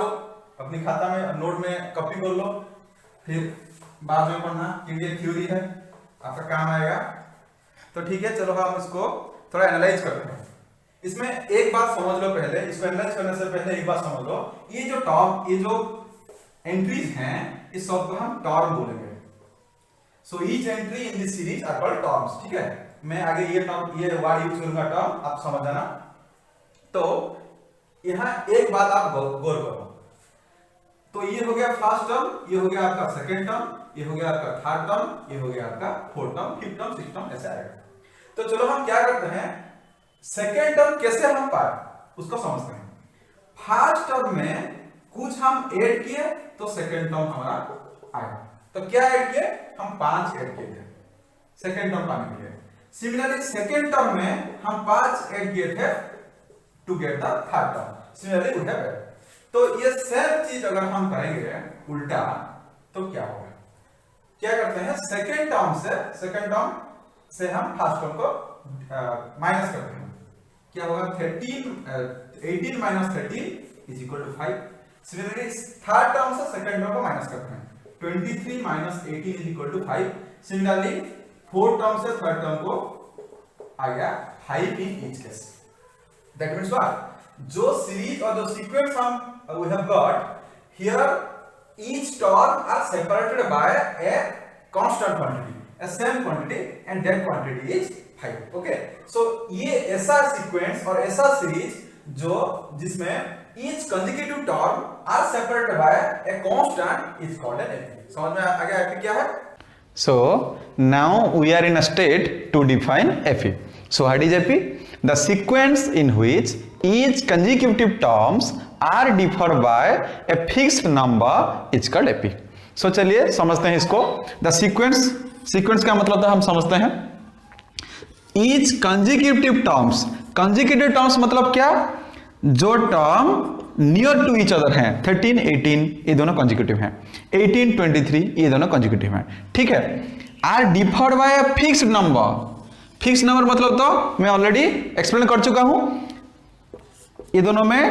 अपनी खाता में नोट में कॉपी कर लो, फिर बाद में पढ़ना क्योंकि ये थ्योरी है, आपका काम आएगा। तो ठीक है, चलो हम इसको थोड़ा एनालाइज करते हैं। इसमें एक बात समझ लो पहले, इसको एनालाइज करने से पहले एक बात समझ लो, ये जो टर्म, ये जो एंट्रीज हैं, इस सब को हम टर्म बोलेंगे। So each entry in this series are called terms. ठीक है, मैं आगे ये टर्म, ये वर्ड यूज करूंगा टर्म, आप समझ जाना। तो यहां एक बात आप गौर करो, तो ये हो गया फर्स्ट टर्म, ये हो गया आपका सेकंड टर्म, ये हो गया आपका थर्ड टर्म, ये हो गया आपका fourth term, fifth term, sixth term, ऐसे आएगा। तो चलो हम क्या करते हैं, सेकंड टर्म कैसे हम पाए उसको समझते हैं। फर्स्ट टर्म में कुछ हम ऐड किए तो सेकंड टर्म हमारा आया। तो क्या ऐड किए, हम 5 ऐड किए थे सेकंड टर्म पाने के लिए। सिमिलरली सेकंड टर्म में हम 5 ऐड किए थे to get the third term. Similarly we have add. तो ये सेम चीज अगर हम करेंगे उल्टा तो क्या होगा, क्या करते हैं, सेकंड टर्म से हम फर्स्ट टर्म को माइनस करते हैं। क्या होगा, 18 minus 13 is equal to 5। Similarly third term से सेकंड टर्म को माइनस करते हैं, 23 minus 18 is equal to 5। Similarly fourth term से थर्ड टर्म को आ गया 5 in each case. That means what, जो सीरीज और जो सीक्वेंस हम we have got here, each term are separated by a constant quantity, a same quantity, and that quantity is 5. okay, so ये ऐसा sequence और ऐसा सीरीज जो जिसमें each consecutive term are separated by a constant is called an AP. समझ में आ गया AP क्या है? So now we are in a state to define AP. So what is AP? The sequence in which each consecutive terms are differed by a fixed number is called AP. So चलिए समझते हैं इसको। The sequence का मतलब हम समझते हैं। Each consecutive terms मतलब क्या, जो term near to each other हैं, 13 18 ये दोनों कंसेक्यूटिव हैं, 18 23 ये दोनों कंसेक्यूटिव हैं। ठीक है, are differed by a fixed number. Fixed number मतलब तो मैं ऑलरेडी एक्सप्लेन कर चुका हूं, ये दोनों में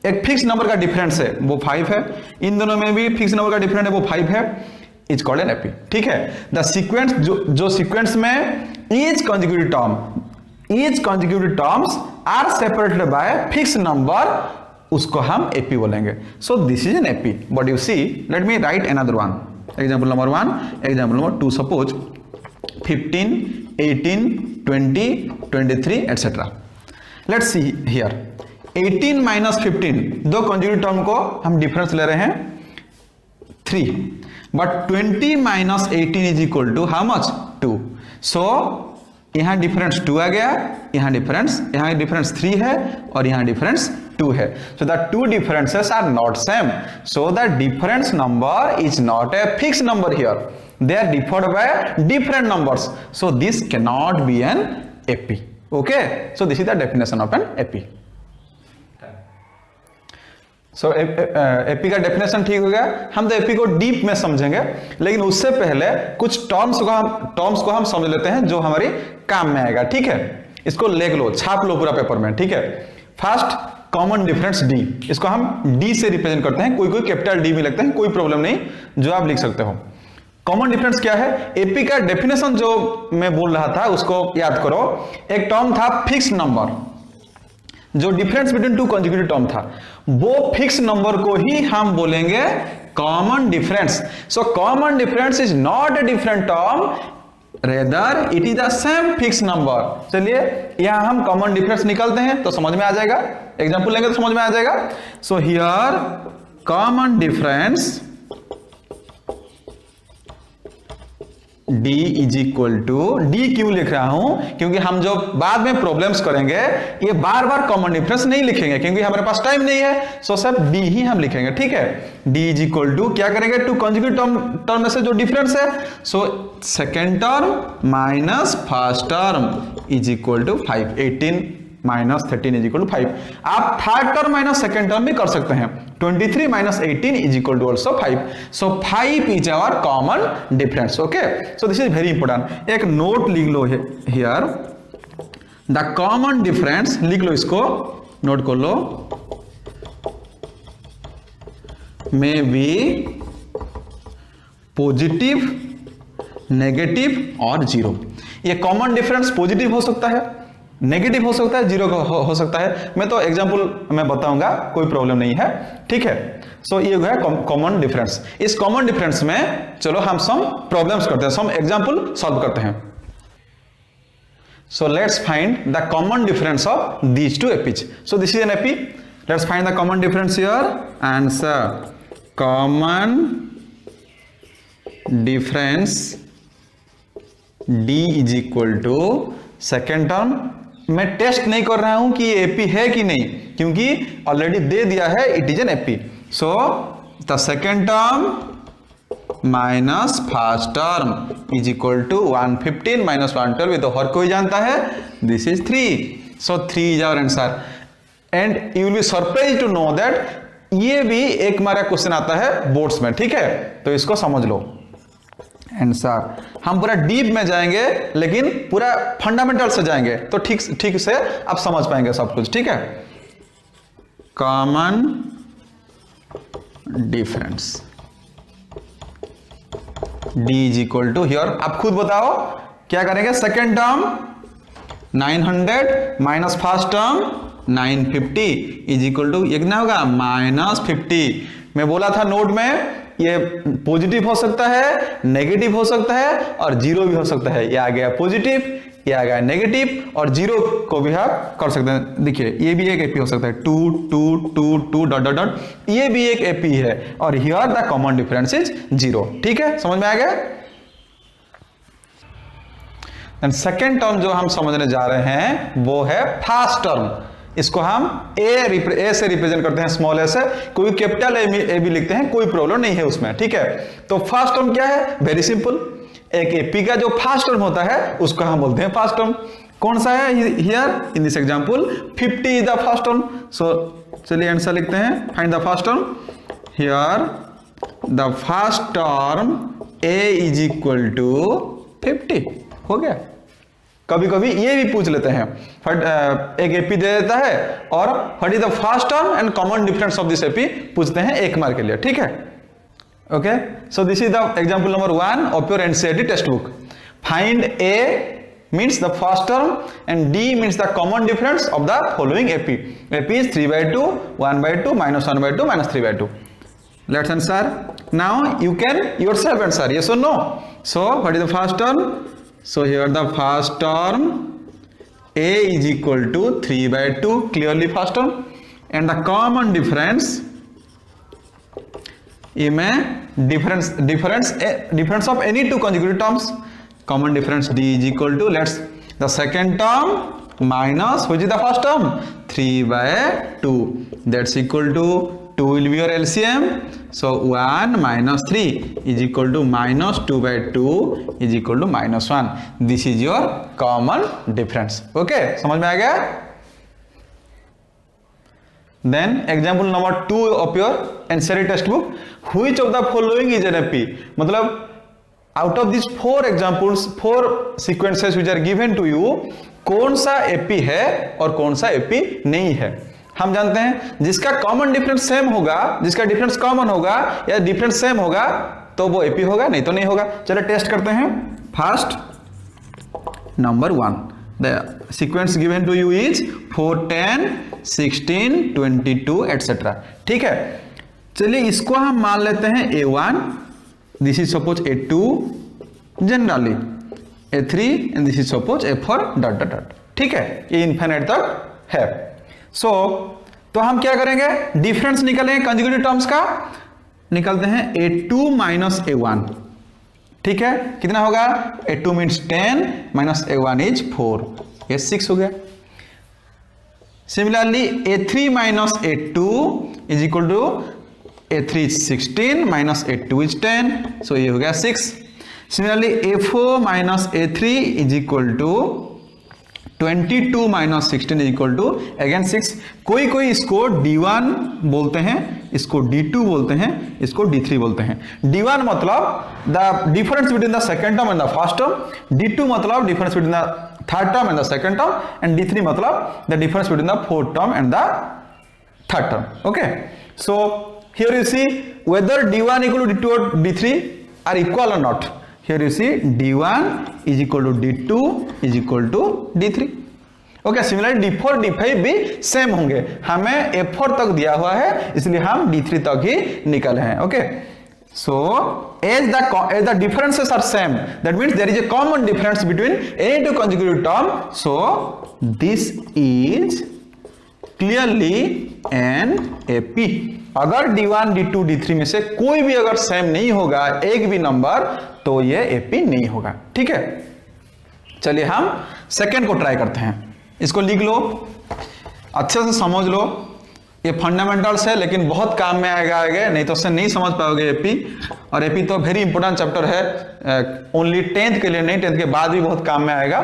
एक फिक्स नंबर का डिफरेंस है वो 5 है, इन दोनों में भी फिक्स नंबर का डिफरेंस है वो 5 है, इज कॉल्ड एन एपी। ठीक है, द सीक्वेंस जो सीक्वेंस में each consecutive terms are separated by fix number, उसको हम एपी बोलेंगे। So this is an AP. But you see, let me write another one. Example number 1, example number 2, suppose 15 18 20 23 etc. Let's see here, 18 minus 15, दो consecutive term को हम difference ले रहे हैं 3, but 20 minus 18 is equal to how much, 2। So यहां difference 2 आ गया, यहां difference 3 है और यहां डिफरेंस 2 है। So the two differences are not same, so the difference number is not a fix number here, they are differed by different numbers, so this cannot be an AP. okay, so this is the definition of an AP. so AP का definition ठीक हो गया। हम तो AP को deep में समझेंगे, लेकिन उससे पहले कुछ टर्म्स को हम समझ लेते हैं जो हमारी काम में आएगा। ठीक है, इसको लिख लो, छाप लो पूरा पेपर में। ठीक है, फर्स्ट कॉमन डिफरेंस D, इसको हम D से रिप्रेजेंट करते हैं, कोई कैपिटल D में लिखते हैं, कोई प्रॉब्लम नहीं, जो आप लिख सकते हो। कॉमन डिफरेंस क्या है, एपी का डेफिनेशन जो मैं बोल रहा था उसको याद करो। एक टर्म था फिक्स नंबर, जो difference between two consecutive term था, वो फिक्स नंबर को ही हम बोलेंगे common difference. So common difference is not a different term, rather it is the same fix number. चलिए यहां हम कॉमन डिफरेंस निकालते हैं तो समझ में आ जाएगा, एग्जांपल लेंगे तो समझ में आ जाएगा। So here common difference D is equal to, D क्यों लिख रहा हूं, क्योंकि हम जो बाद में प्रॉब्लम्स करेंगे ये बार बार कॉमन डिफरेंस नहीं लिखेंगे, क्योंकि हमारे पास टाइम नहीं है। सो सिर्फ D ही हम लिखेंगे। ठीक है, D इज इक्वल टू क्या करेंगे, टू कंसेक्यूटिव टर्म में से जो डिफरेंस है, so second term minus first term is equal to 5, 18 minus 13 is equal to 5। आप third term minus second term भी कर सकते हैं, 23 minus 18 is equal to also 5। So 5 is our common difference. Okay, so this is very important. एक note लिख लो here, the common difference लिख लो, इसको नोट कर लो। मे बी पॉजिटिव, नेगेटिव और जीरो। ये कॉमन डिफरेंस पॉजिटिव हो सकता है, नेगेटिव हो सकता है, जीरो हो सकता है। मैं तो एग्जांपल मैं बताऊंगा, कोई प्रॉब्लम नहीं है, ठीक है। सो ये है कॉमन डिफरेंस। इस कॉमन डिफरेंस में चलो हम सम प्रॉब्लम्स करते हैं, सम एग्जांपल सॉल्व करते हैं। So let's find the common difference of these two APs. So this is an AP, let's find the common difference here. Answer common difference d is equal to second term. मैं test नहीं कर रहा हूं कि ये AP है कि नहीं, क्योंकि ऑलरेडी दे दिया है it is an AP. So the second term minus first term is equal to 115 minus 112। ये तो हर कोई जानता है, this is 3। So 3 is our answer. And you will be surprise to know that ये भी एक मार्क का क्वेश्चन आता है बोर्ड्स में, ठीक है। तो इसको समझ लो आंसर। हम पूरा डीप में जाएंगे, लेकिन पूरा फंडामेंटल से जाएंगे तो ठीक से आप समझ पाएंगे सब कुछ, ठीक है। Common difference d is equal to here, आप खुद बताओ क्या करेंगे। Second term 900 minus first term 950 is equal to ये कितना होगा -50। मैं बोला था नोट में ये पॉजिटिव हो सकता है, नेगेटिव हो सकता है और जीरो भी हो सकता है। ये आ गया पॉजिटिव, ये आ गया नेगेटिव और जीरो को भी आप कर सकते हैं। देखिए ये भी एक एपी हो सकता है, 2 2 2 2 डॉट डॉट डॉट, ये भी एक एपी है। और here the common difference is 0, ठीक है, समझ में आ गया। एंड सेकेंड टर्म जो हम समझने जा रहे हैं वो है फर्स्ट टर्म। इसको हम ए से रिप्रेजेंट करते हैं, स्मॉल ए से, कोई कैपिटल ए भी लिखते हैं, कोई प्रॉब्लम नहीं है उसमें, ठीक है। तो फर्स्ट टर्म क्या है, वेरी सिंपल। एक एपी का जो फर्स्ट टर्म होता है उसको हम बोलते हैं फर्स्ट टर्म। कौन सा है here in this example, 50 is the first term. So चलिए आंसर लिखते हैं, find the first term. Here the first term A is equal to 50, हो गया। कभी कभी ये भी पूछ लेते हैं, एक एपी दे देता है और what is the first term and common difference of this AP पूछते हैं 1 मार्क के लिए, ठीक है। Okay, so this is the example number 1 of your NCERT text book. Find A means the first term and d means the common difference of the following AP. AP is 3/2, 1/2, -1/2, -3/2. Let's answer. Now you can yourself answer yes or no. So what is the first term? So here the first term A is equal to 3/2, clearly first term, and the common difference ये में difference of any two consecutive terms. Common difference d is equal to, let's the second term minus which is the first term 3/2, that's equal to 2 will be your LCM. So 1 minus 3 is equal to -2/2 is equal to -1. This is your common difference. Okay, समझ में आ गया। Then example number 2 of your NCERT textbook. Which of the following is an AP? मतलब out of these 4 examples, 4 sequences which are given to you, कौन सा AP है और कौन सा एपी नहीं है। हम जानते हैं जिसका कॉमन डिफरेंस सेम होगा, जिसका डिफरेंस कॉमन होगा या डिफरेंस सेम होगा तो वो एपी होगा, नहीं तो नहीं होगा। चलो टेस्ट करते हैं। First number 1, the sequence given to you is 4 10 16 22 etcetera, ठीक है। चलिए इसको हम मान लेते हैं A1, this is suppose A2 generally, A3 and this is suppose A4 dot dot dot, ठीक है, ये इनफिनिट तक है। सो तो हम क्या करेंगे, डिफरेंस निकालेंगे कंसेक्यूटिव टर्म्स का, निकालते हैं A2 माइनस A1, ठीक है। कितना होगा, A2 means 10 minus A1 is 4, ये 6 हो गया। Similarly A3 minus A2 is equal to A3 is 16 minus A2 is 10, so ये हो गया 6. Similarly A4 minus A3 is equal to 22 minus 16 is equal to again 6. कोई इसको D1 बोलते हैं, इसको D2 बोलते हैं, इसको D3 बोलते हैं। D1 मतलब the difference between the second term and the first term, D2 मतलब difference between the third term and the second term, and D3 मतलब the difference between the fourth term and the third term. Okay, so here you see whether d1 equal to d2 or d3 are equal or not. Here you see d1 is equal to d2 is equal to d3. Okay, similarly d4 d5 भी same होंगे, हमें f4 तक दिया हुआ है इसलिए हम d3 तक ही निकले हैं. Okay, so as the differences are same, that means there is a common difference between any two consecutive term, so this is clearly an AP. अगर d1 d2 d3 में से कोई भी अगर सेम नहीं होगा एक भी नंबर तो ये AP नहीं होगा. ठीक है, चलिए हम सेकेंड को ट्राई करते हैं. इसको लिख लो, अच्छे से समझ लो, ये फंडामेंटल्स है लेकिन बहुत काम में आएगा आगे, नहीं तो उससे नहीं समझ पाओगे एपी. और एपी तो वेरी इंपॉर्टेंट चैप्टर है, ओनली 10th के लिए नहीं, 10th के बाद भी बहुत काम में आएगा.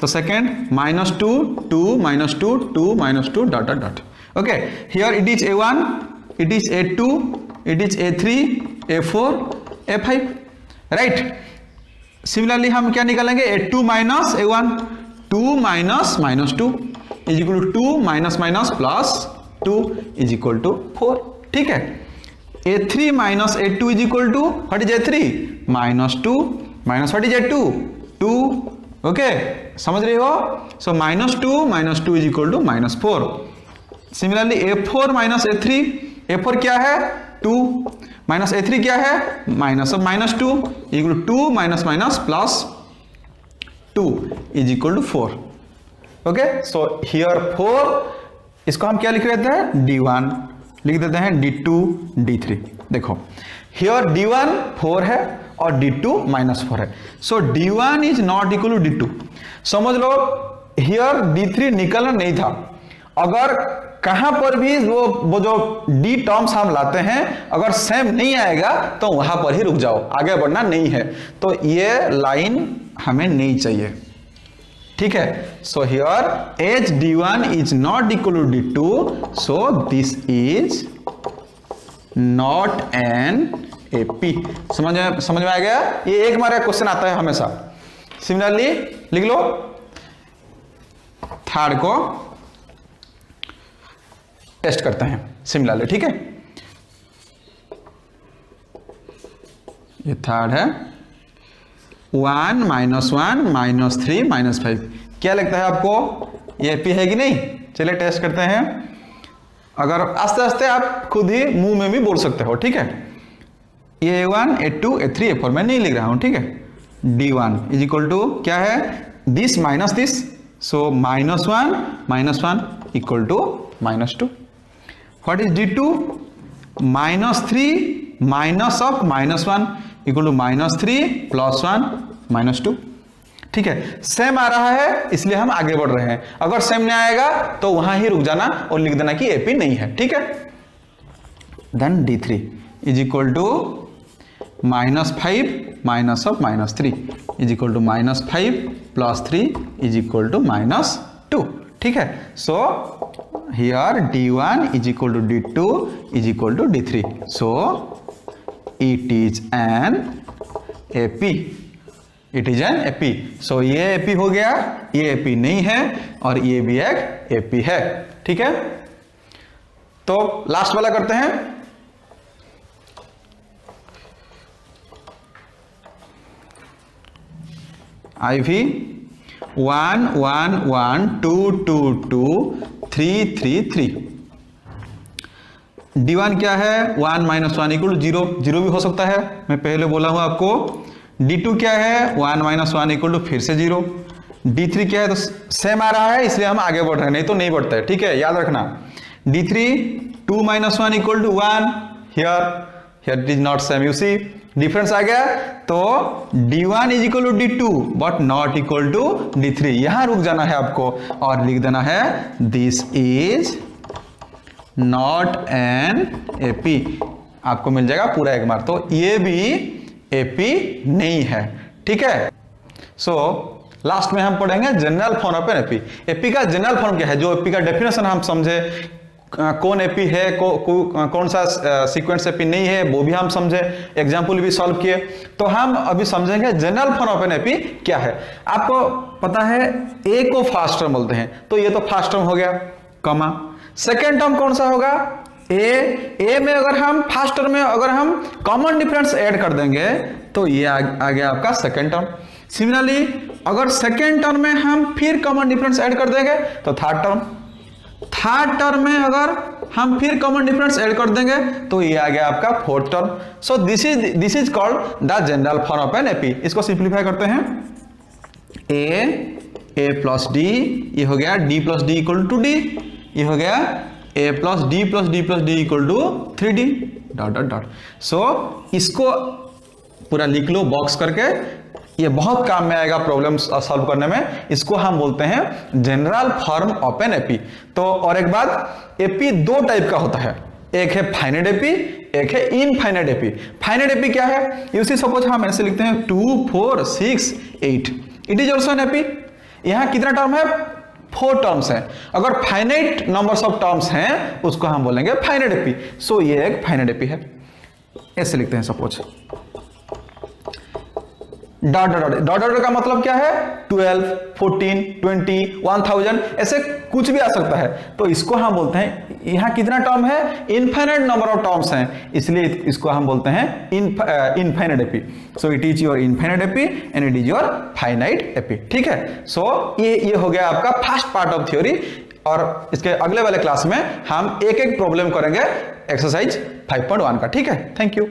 तो second -2 2 -2 2 -2 dot dot dot. Okay, here it is a1, it is a2, it is a3, a4, a5, right. Similarly हम क्या निकालेंगे, a2 minus a1, 2 minus -2 is equal to 2 minus minus plus 2 is equal to 4. ठीक है, a3 minus a2 is equal टू व्हाट इज a3 -2 minus what is a2 2. Okay, समझ रहे हो. सो -2 is equal to -4. Similarly a4 minus a3, a4 क्या है 2 माइनस a3 क्या है -2 equal to 2 minus minus plus 2 is equal to 4. Okay, so here 4, इसको हम क्या लिख देते हैं d1, लिख देते हैं d2 d3. देखो हियर d1 4 है और d2 -4 है, so d1 is not equal to d2. समझ लो हियर d3 निकलना नहीं था. अगर कहां पर भी वो जो d टर्म्स हम लाते हैं अगर सेम नहीं आएगा तो वहां पर ही रुक जाओ, आगे बढ़ना नहीं है. तो ये लाइन हमें नहीं चाहिए. ठीक है, so here as d1 is not equal to d2, so this is not an AP. समझ में आ गया. ये एक मारा क्वेश्चन आता है हमेशा. सिमिलरली लिख लो थर्ड को टेस्ट करते हैं सिमिलरली. ठीक है, ये थर्ड है 1 -1 -3 -5. क्या लगता है आपको, ये AP है कि नहीं. चलिए टेस्ट करते हैं. अगर आस्ते आस्ते आप खुद ही मुंह में भी बोल सकते हो. ठीक है, ये a1 a2 a3 a4 मैं नहीं लिख रहा हूं. ठीक है, d1 इज इक्वल टू क्या है this minus this, so -1 equal to -2. What is d2 -3 minus of -1 equal to -3 + 1 -2. ठीक है, सेम आ रहा है इसलिए हम आगे बढ़ रहे हैं. अगर सेम नहीं आएगा तो वहां ही रुक जाना और लिख देना कि AP नहीं है. ठीक है, then d3 is equal to -5 minus of -3 is equal to -5 + 3 is equal to -2. ठीक है, so here d1 is equal to d2 is equal to d3, so it is an AP. It is an AP. So ये AP हो गया, ये AP नहीं है और ये भी एक AP है. ठीक है, तो लास्ट वाला करते हैं. IV 1 1 1 2 2 2 3 3 3. d1 क्या है 1 - 1 इक्वल टू 0, 0 भी हो सकता है, मैं पहले बोला हूं आपको. d2 क्या है 1 - 1 इक्वल टू फिर से 0. d3 क्या है तो सेम आ रहा है इसलिए हम आगे बढ़ रहे हैं, नहीं तो नहीं बढ़ता है. ठीक है, याद रखना. d3 2 - 1 equal to 1, here it is not same. You see difference आ गया. तो d1 is equal to d2 but not equal to d3. यहां रुक जाना है आपको और लिख देना है this is not an AP. आपको मिल जाएगा पूरा एक मार्क. तो ये भी AP नहीं है. ठीक है, सो लास्ट में हम पढ़ेंगे general form of an AP. AP का जनरल फॉर्म क्या है, जो AP का डेफिनेशन हम समझे, कौन AP है, कौन सा सीक्वेंस AP नहीं है वो भी हम समझे, एग्जाम्पल भी सॉल्व किए. तो हम अभी समझेंगे general form of an AP क्या है. आपको पता है A को फर्स्ट टर्म बोलते हैं, तो ये तो फर्स्ट टर्म हो गया, कॉमा. सेकेंड टर्म कौन सा होगा ए में अगर हम फर्स्ट टर्म में अगर हम कॉमन डिफरेंस ऐड कर देंगे तो ये आ गया आपका सेकेंड टर्म। सिमिलरली अगर सेकेंड टर्म में हम फिर कॉमन डिफरेंस ऐड कर देंगे तो थर्ड टर्म। थर्ड टर्म में अगर हम फिर कॉमन डिफरेंस ऐड कर देंगे तो ये आ गया आपका fourth term. So this is called the general form of an AP. इसको सिंप्लीफाई करते हैं, ए प्लस डी, ये हो गया D plus D equal to D, ये हो गया A plus D plus D plus D equal to 3d dot dot dot. So इसको पूरा लिख लो बॉक्स करके, ये बहुत काम में आएगा प्रॉब्लम सॉल्व करने में। इसको हम बोलते हैं general form of an AP. तो और एक बात, एपी दो टाइप का होता है, एक है फाइनाइट एपी, एक है इनफाइनाइट एपी। फाइनाइट एपी क्या है? यू सी सपोज हम ऐसे लिखते हैं 2 4 6 8, it is also an AP. यहां कितना टर्म है? 4 टर्म्स हैं। अगर फाइनाइट नंबर्स ऑफ टर्म्स हैं उसको हम बोलेंगे फाइनाइट एपी। सो ये एक फाइनाइट एपी है। ऐसे लिखते हैं suppose dot dot dot dot का मतलब क्या है? 12 14 20 1000 ऐसे कुछ भी आ सकता है। तो इसको हम बोलते हैं, यहां कितना टर्म है? इनफाइनाइट नंबर ऑफ टर्म्स हैं, इसलिए इसको हम बोलते हैं infinite AP. So it is your infinite AP and it is your finite AP. ठीक है। सो ये हो गया आपका फर्स्ट पार्ट ऑफ थ्योरी। और इसके अगले वाले क्लास में हम एक एक प्रॉब्लम करेंगे एक्सरसाइज 5.1 का। ठीक है। Thank you.